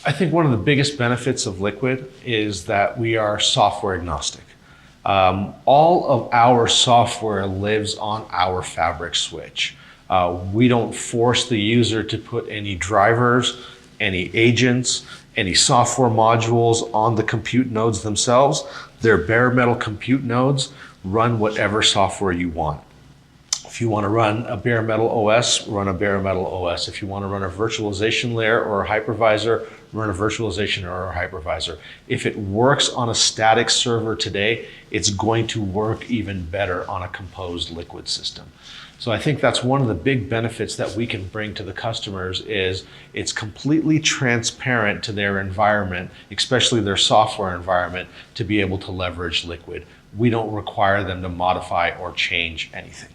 I think one of the biggest benefits of Liquid is that we are software agnostic. All of our software lives on our Fabric switch. We don't force the user to put any drivers, any agents, any software modules on the compute nodes themselves. They're bare metal compute nodes. Run whatever software you want. If you want to run a bare metal OS, run a bare metal OS. If you want to run a virtualization layer or a hypervisor, run a virtualization or a hypervisor. If it works on a static server today, it's going to work even better on a composed Liquid system. So I think that's one of the big benefits that we can bring to the customers is it's completely transparent to their environment, especially their software environment, to be able to leverage Liquid. We don't require them to modify or change anything.